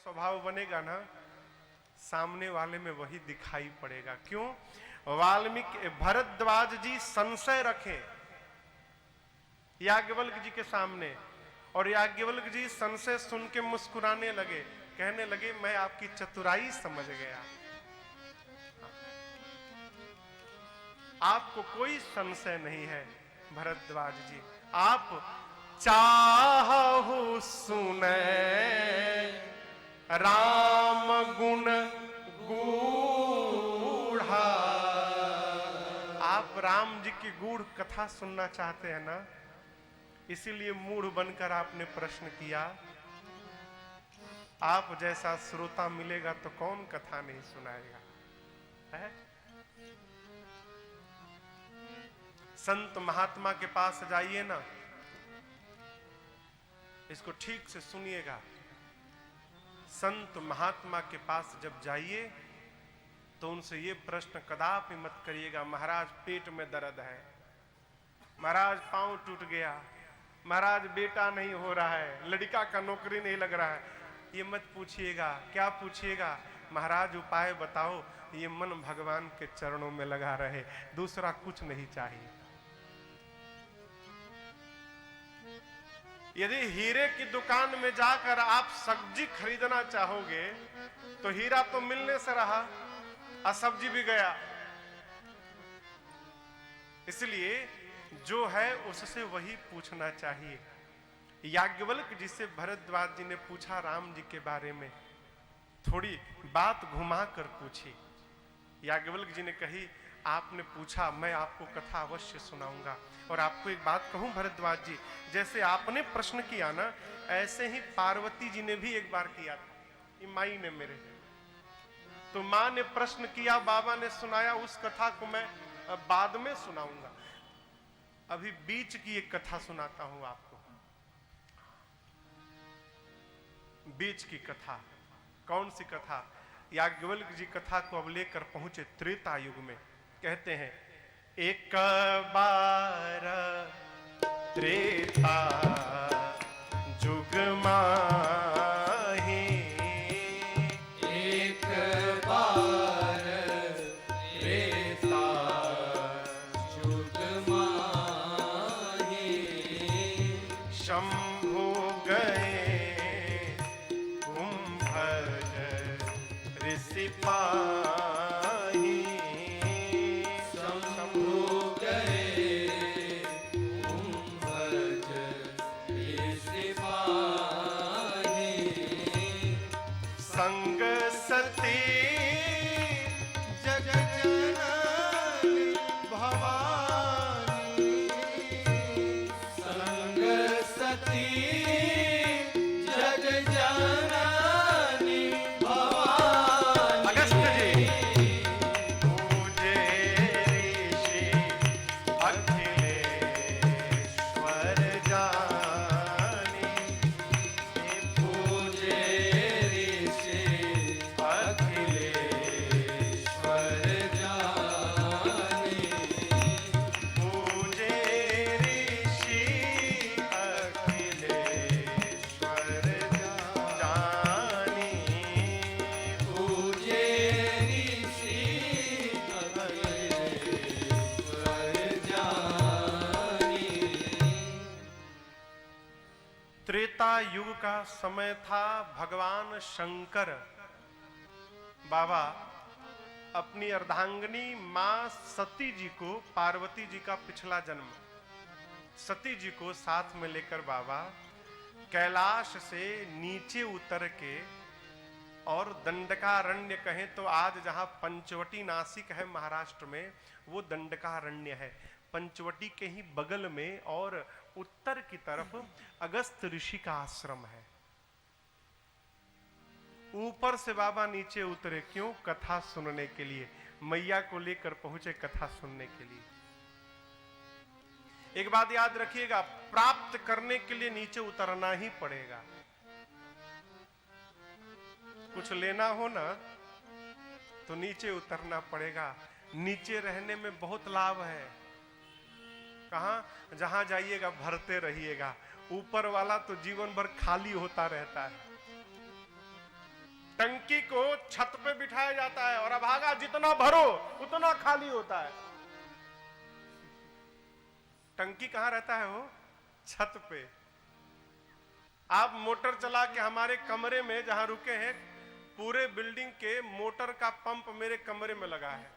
स्वभाव बनेगा ना, सामने वाले में वही दिखाई पड़ेगा। क्यों? वाल्मीकि भरद्वाज जी संशय रखे याज्ञवल्क्य जी के सामने, और याज्ञवल्क्य जी संशय सुन के मुस्कुराने लगे, कहने लगे मैं आपकी चतुराई समझ गया, आपको कोई संशय नहीं है भरद्वाज जी, आप चाहु सुने राम गुण गूढ़ा। आप राम जी की गूढ़ कथा सुनना चाहते हैं ना, इसीलिए मूढ़ बनकर आपने प्रश्न किया। आप जैसा श्रोता मिलेगा तो कौन कथा नहीं सुनाएगा, है? संत महात्मा के पास जाइए ना, इसको ठीक से सुनिएगा। संत महात्मा के पास जब जाइए तो उनसे ये प्रश्न कदापि मत करिएगा, महाराज पेट में दर्द है, महाराज पांव टूट गया, महाराज बेटा नहीं हो रहा है, लड़का का नौकरी नहीं लग रहा है। ये मत पूछिएगा। क्या पूछिएगा? महाराज उपाय बताओ, ये मन भगवान के चरणों में लगा रहे, दूसरा कुछ नहीं चाहिए। यदि हीरे की दुकान में जाकर आप सब्जी खरीदना चाहोगे तो हीरा तो मिलने से रहा और सब्जी भी गया। इसलिए जो है उससे वही पूछना चाहिए। याज्ञवल्क्य जी से भरद्वाज जी ने पूछा राम जी के बारे में, थोड़ी बात घुमा कर पूछी। याज्ञवल्क्य जी ने कही आपने पूछा, मैं आपको कथा अवश्य सुनाऊंगा। और आपको एक बात कहूं भरद्वाज जी, जैसे आपने प्रश्न किया ना, ऐसे ही पार्वती जी ने भी एक बार किया था, माई ने मेरे। तो माँ ने प्रश्न किया, बाबा ने सुनाया, उस कथा को मैं बाद में सुनाऊंगा। अभी बीच की एक कथा सुनाता हूं आपको। बीच की कथा। कौन सी कथा? याज्ञवल्क्य जी कथा को अब लेकर पहुंचे त्रेता युग में। कहते हैं एक बार त्रेता जुग माही, एक बार त्रेता जुग माही, शंभु गए कुंभज ऋषि पाही, शंभु गए कुंभज ऋषि पाही, संग सती जग जननी भवानी, संग सती जग जननी भवानी। अगस्त्य जी पूजे ऋषि अखिलेश्वर जानी, पूजे ऋषि अखिलेश्वर जानी, पूजे ऋषि अखिलेश्वर जानी, पूजे ऋषि अखिलेश्वर जानी। त्रेता युग का समय था। भगवान शंकर बाबा अपनी अर्धांगिनी मां सती जी को, पार्वती जी का पिछला जन्म, सती जी को साथ में लेकर बाबा कैलाश से नीचे उतर के, और दंडकारण्य कहें तो आज जहां पंचवटी नासिक है महाराष्ट्र में, वो दंडकारण्य है। पंचवटी के ही बगल में और उत्तर की तरफ अगस्त ऋषि का आश्रम है। ऊपर से बाबा नीचे उतरे, क्यों? कथा सुनने के लिए। मैया को लेकर पहुंचे कथा सुनने के लिए। एक बात याद रखिएगा, प्राप्त करने के लिए नीचे उतरना ही पड़ेगा। कुछ लेना हो ना तो नीचे उतरना पड़ेगा। नीचे रहने में बहुत लाभ है। कहां? जहां जाइएगा भरते रहिएगा। ऊपर वाला तो जीवन भर खाली होता रहता है। टंकी को छत पे बिठाया जाता है और अभागा जितना भरो उतना खाली होता है। टंकी कहां रहता है वो? छत पे। आप मोटर चला के हमारे कमरे में जहां रुके हैं, पूरे बिल्डिंग के मोटर का पंप मेरे कमरे में लगा है।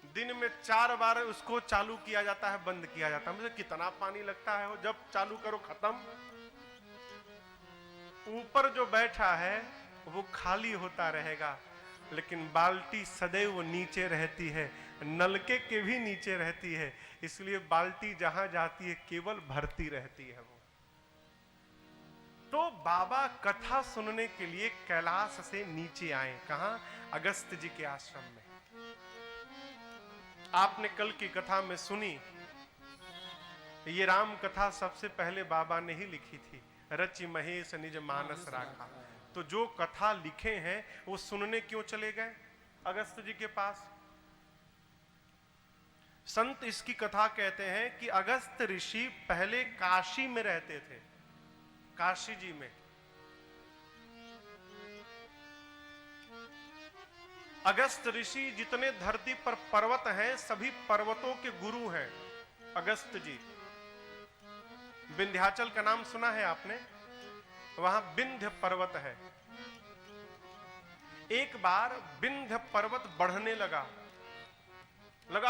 दिन में 4 बार उसको चालू किया जाता है, बंद किया जाता है। मुझे कितना पानी लगता है वो, जब चालू करो खत्म। ऊपर जो बैठा है वो खाली होता रहेगा, लेकिन बाल्टी सदैव नीचे रहती है, नलके के भी नीचे रहती है। इसलिए बाल्टी जहां जाती है केवल भरती रहती है वो। तो बाबा कथा सुनने के लिए कैलाश से नीचे आए। कहां? अगस्त जी के आश्रम में। आपने कल की कथा में सुनी, ये राम कथा सबसे पहले बाबा ने ही लिखी थी। रचि महेश निज मानस राखा। तो जो कथा लिखे हैं वो सुनने क्यों चले गए अगस्त जी के पास? संत इसकी कथा कहते हैं कि अगस्त ऋषि पहले काशी में रहते थे, काशी जी में। अगस्त ऋषि जितने धरती पर पर्वत हैं सभी पर्वतों के गुरु हैं अगस्त जी। विंध्याचल का नाम सुना है आपने? वहां विंध्य पर्वत है। एक बार विंध्य पर्वत बढ़ने लगा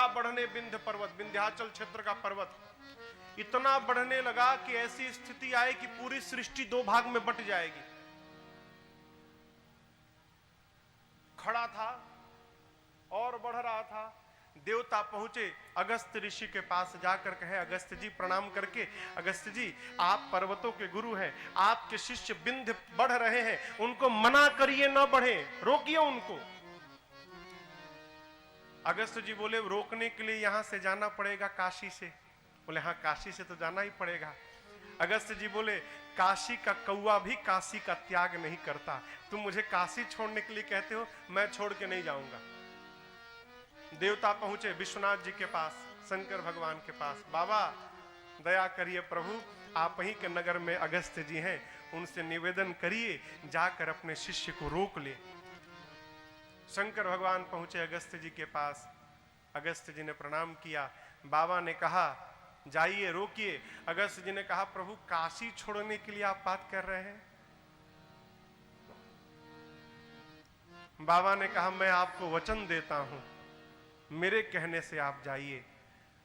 बढ़ने। विंध्य पर्वत, विंध्याचल क्षेत्र का पर्वत इतना बढ़ने लगा कि ऐसी स्थिति आई कि पूरी सृष्टि 2 भाग में बट जाएगी। खड़ा था और बढ़ रहा था। देवता पहुंचे अगस्त ऋषि के पास, जाकर कहे अगस्त जी प्रणाम करके, अगस्त जी आप पर्वतों के गुरु हैं, आपके शिष्य विंध्य बढ़ रहे हैं, उनको मना करिए न बढ़े, रोकिए उनको। अगस्त जी बोले रोकने के लिए यहां से जाना पड़ेगा काशी से। बोले हाँ काशी से तो जाना ही पड़ेगा। अगस्त जी बोले काशी का कौवा भी काशी का त्याग नहीं करता, तुम मुझे काशी छोड़ने के लिए कहते हो, मैं छोड़ के नहीं जाऊंगा। देवता पहुंचे विश्वनाथ जी के पास, शंकर भगवान के पास। बाबा दया करिए प्रभु, आप ही के नगर में अगस्त जी हैं, उनसे निवेदन करिए जाकर अपने शिष्य को रोक ले। शंकर भगवान पहुंचे अगस्त जी के पास। अगस्त जी ने प्रणाम किया। बाबा ने कहा जाइए रोकिए। अगस्त जी ने कहा प्रभु काशी छोड़ने के लिए आप बात कर रहे हैं? बाबा ने कहा मैं आपको वचन देता हूं, मेरे कहने से आप जाइए।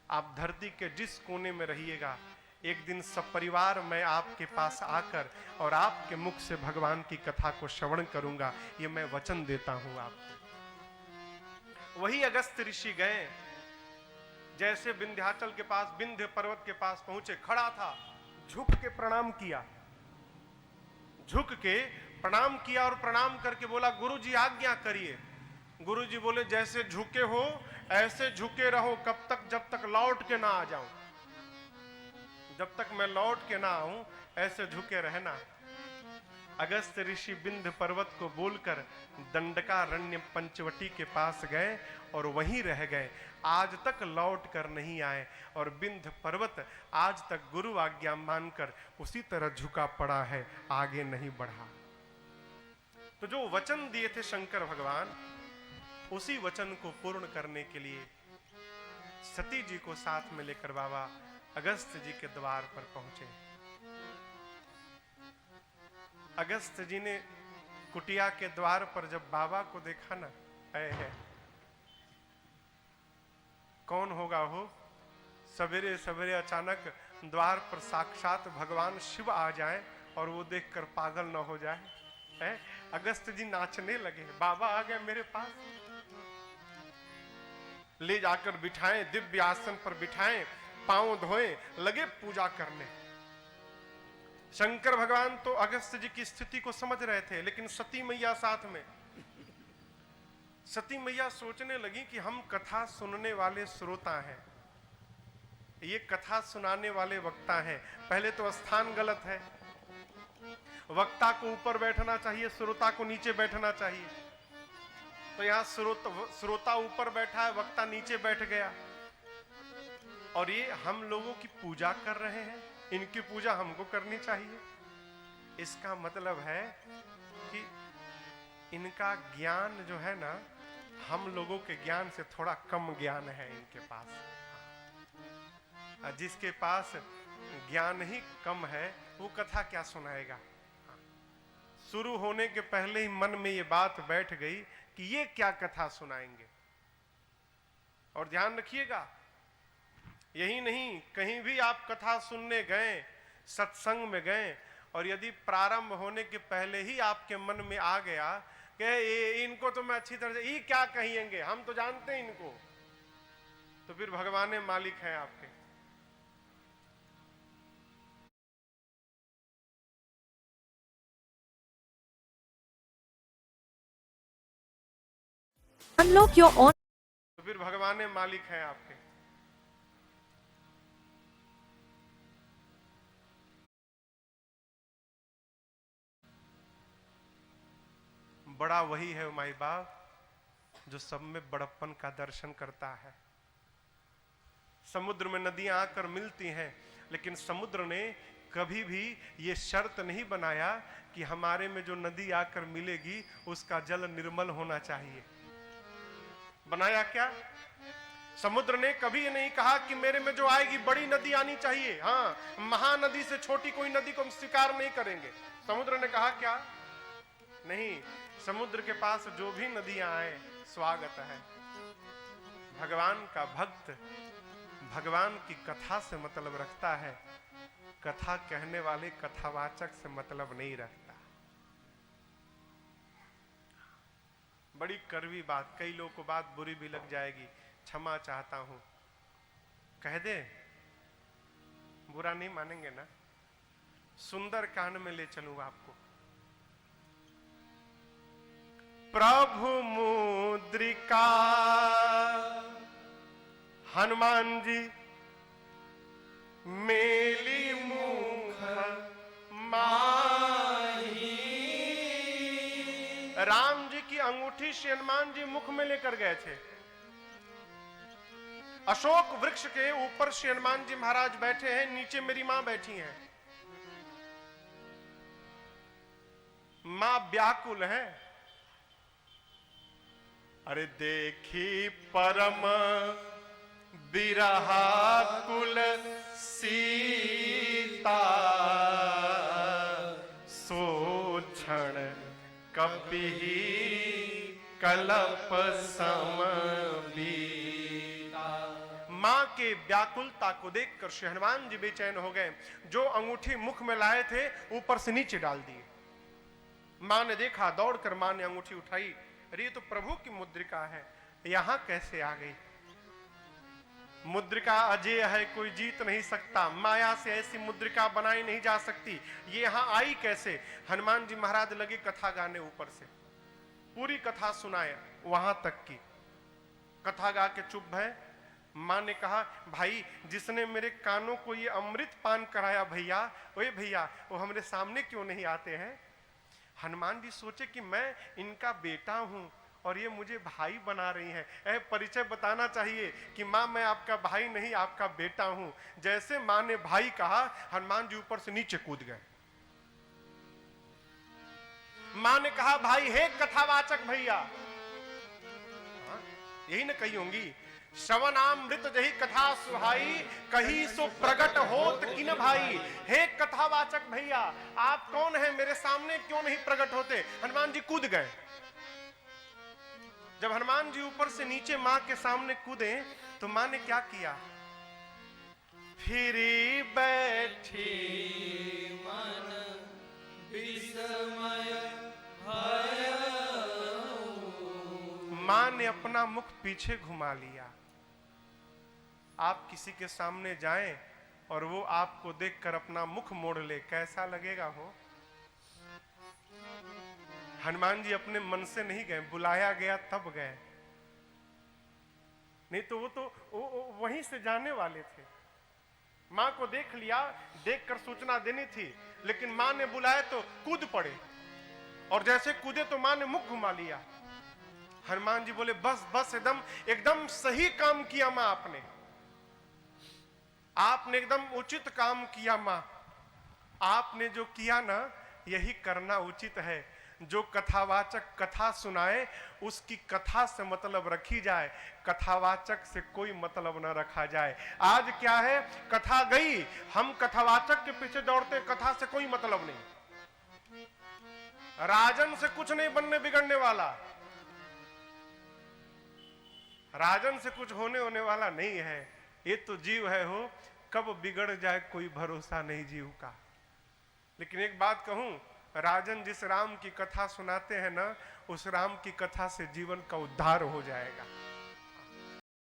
आप धरती के जिस कोने में रहिएगा, एक दिन सपरिवार मैं आपके पास आकर और आपके मुख से भगवान की कथा को श्रवण करूंगा, ये मैं वचन देता हूं आपको। वही अगस्त ऋषि गए। जैसे विंध्याचल के पास, विंध्य पर्वत के पास पहुंचे, खड़ा था, झुक के प्रणाम किया। झुक के प्रणाम किया और प्रणाम करके बोला गुरुजी आज्ञा करिए। गुरुजी बोले जैसे झुके हो ऐसे झुके रहो, कब तक? जब तक लौट के ना आ जाऊं। जब तक मैं लौट के ना आऊं ऐसे झुके रहना। अगस्त ऋषि विंध्य पर्वत को बोलकर दंडकारण्य पंचवटी के पास गए और वहीं रह गए। आज तक लौट कर नहीं आए और विंध्य पर्वत आज तक गुरु आज्ञा मानकर उसी तरह झुका पड़ा है, आगे नहीं बढ़ा। तो जो वचन दिए थे शंकर भगवान, उसी वचन को पूर्ण करने के लिए सती जी को साथ में लेकर बाबा अगस्त जी के द्वार पर पहुंचे। अगस्त जी ने कुटिया के द्वार पर जब बाबा को देखा ना, है कौन होगा वो? सवेरे सवेरे अचानक द्वार पर साक्षात भगवान शिव आ जाए और वो देखकर पागल न हो जाए। है? अगस्त जी नाचने लगे, बाबा आ गए मेरे पास। ले जाकर बिठाएं, दिव्य आसन पर बिठाएं, पांव धोए, लगे पूजा करने। शंकर भगवान तो अगस्त जी की स्थिति को समझ रहे थे, लेकिन सती मैया साथ में। सती मैया सोचने लगी कि हम कथा सुनने वाले श्रोता हैं, ये कथा सुनाने वाले वक्ता हैं। पहले तो स्थान गलत है, वक्ता को ऊपर बैठना चाहिए, श्रोता को नीचे बैठना चाहिए। तो यहाँ श्रोता ऊपर बैठा है, वक्ता नीचे बैठ गया। और ये हम लोगों की पूजा कर रहे हैं, इनकी पूजा हमको करनी चाहिए। इसका मतलब है कि इनका ज्ञान जो है ना, हम लोगों के ज्ञान से थोड़ा कम ज्ञान है इनके पास। जिसके पास ज्ञान ही कम है वो कथा क्या सुनाएगा। शुरू होने के पहले ही मन में ये बात बैठ गई कि ये क्या कथा सुनाएंगे। और ध्यान रखिएगा, यही नहीं, कहीं भी आप कथा सुनने गए, सत्संग में गए, और यदि प्रारंभ होने के पहले ही आपके मन में आ गया कि इनको तो मैं अच्छी तरह से ये क्या कहेंगे, हम तो जानते हैं इनको, तो फिर भगवान मालिक हैं आपके। Unlock your own. तो फिर भगवान मालिक हैं आपके। बड़ा वही है माई बाप जो सब में बड़प्पन का दर्शन करता है। समुद्र में नदियां आकर मिलती हैं, लेकिन समुद्र ने कभी भी ये शर्त नहीं बनाया कि हमारे में जो नदी आकर मिलेगी उसका जल निर्मल होना चाहिए। बनाया क्या? समुद्र ने कभी ये नहीं कहा कि मेरे में जो आएगी बड़ी नदी आनी चाहिए। हाँ, महानदी से छोटी कोई नदी को हम स्वीकार नहीं करेंगे। समुद्र ने कहा क्या? नहीं, समुद्र के पास जो भी नदियां आए स्वागत है। भगवान का भक्त भगवान की कथा से मतलब रखता है, कथा कहने वाले कथावाचक से मतलब नहीं रखता। बड़ी कड़वी बात, कई लोगों को बात बुरी भी लग जाएगी, क्षमा चाहता हूं। कह दे, बुरा नहीं मानेंगे ना? सुंदर कांड में ले चलूं आपको। प्रभु मुद्रिका हनुमान जी मेली मुख माही। राम जी की अंगूठी श्री हनुमान जी मुख में लेकर गए थे। अशोक वृक्ष के ऊपर श्री हनुमान जी महाराज बैठे हैं, नीचे मेरी मां बैठी हैं। मां व्याकुल है। अरे देखी परम बिरहाकुल सीता, सो क्षण कपिहि कलप सम बीता। मां के व्याकुलता को देखकर श्री हनुमान जी बेचैन हो गए। जो अंगूठी मुख में लाए थे ऊपर से नीचे डाल दिए। मां ने देखा, दौड़कर मां ने अंगूठी उठाई। अरे ये तो प्रभु की मुद्रिका है, यहां कैसे आ गई? मुद्रिका अजय है, कोई जीत नहीं सकता। माया से ऐसी मुद्रिका बनाई नहीं जा सकती। ये यहां आई कैसे? हनुमान जी महाराज लगे कथा गाने। ऊपर से पूरी कथा सुनाए, वहां तक की कथा गा के चुप है। मां ने कहा, भाई जिसने मेरे कानों को ये अमृत पान कराया भैया, ओए भैया, वो हमारे सामने क्यों नहीं आते हैं? हनुमान जी सोचे कि मैं इनका बेटा हूं और ये मुझे भाई बना रही हैं। परिचय बताना चाहिए कि मां मैं आपका भाई नहीं, आपका बेटा हूं। जैसे मां ने भाई कहा, हनुमान जी ऊपर से नीचे कूद गए। मां ने कहा, भाई हे कथावाचक भैया, यही न कही होंगी, श्रवणामृत जही कथा सुहाई, कही सो प्रगट होत किन भाई। हे कथावाचक भैया, आप कौन हैं? मेरे सामने क्यों नहीं प्रकट होते? हनुमान जी कूद गए। जब हनुमान जी ऊपर से नीचे मां के सामने कूदे तो मां ने क्या किया? फिरी बैठी मन विस्मय भय। मां ने अपना मुख पीछे घुमा लिया। आप किसी के सामने जाएं और वो आपको देखकर अपना मुख मोड़ ले, कैसा लगेगा हो? हनुमान जी अपने मन से नहीं गए, बुलाया गया तब गए। नहीं तो वो वहीं से जाने वाले थे। मां को देख लिया, देखकर सूचना देनी थी, लेकिन मां ने बुलाया तो कूद पड़े, और जैसे कूदे तो मां ने मुख घुमा लिया। हनुमान जी बोले, बस बस, एकदम सही काम किया मां, आपने एकदम उचित काम किया मां। आपने जो किया ना, यही करना उचित है। जो कथावाचक कथा सुनाए उसकी कथा से मतलब रखी जाए, कथावाचक से कोई मतलब न रखा जाए। आज क्या है, कथा गई, हम कथावाचक के पीछे दौड़ते, कथा से कोई मतलब नहीं। राजन से कुछ नहीं बनने बिगड़ने वाला, राजन से कुछ होने वाला नहीं है। ये तो जीव है, हो कब बिगड़ जाए कोई भरोसा नहीं जीव का। लेकिन एक बात कहूं, राजन जिस राम की कथा सुनाते हैं ना, उस राम की कथा से जीवन का उद्धार हो जाएगा।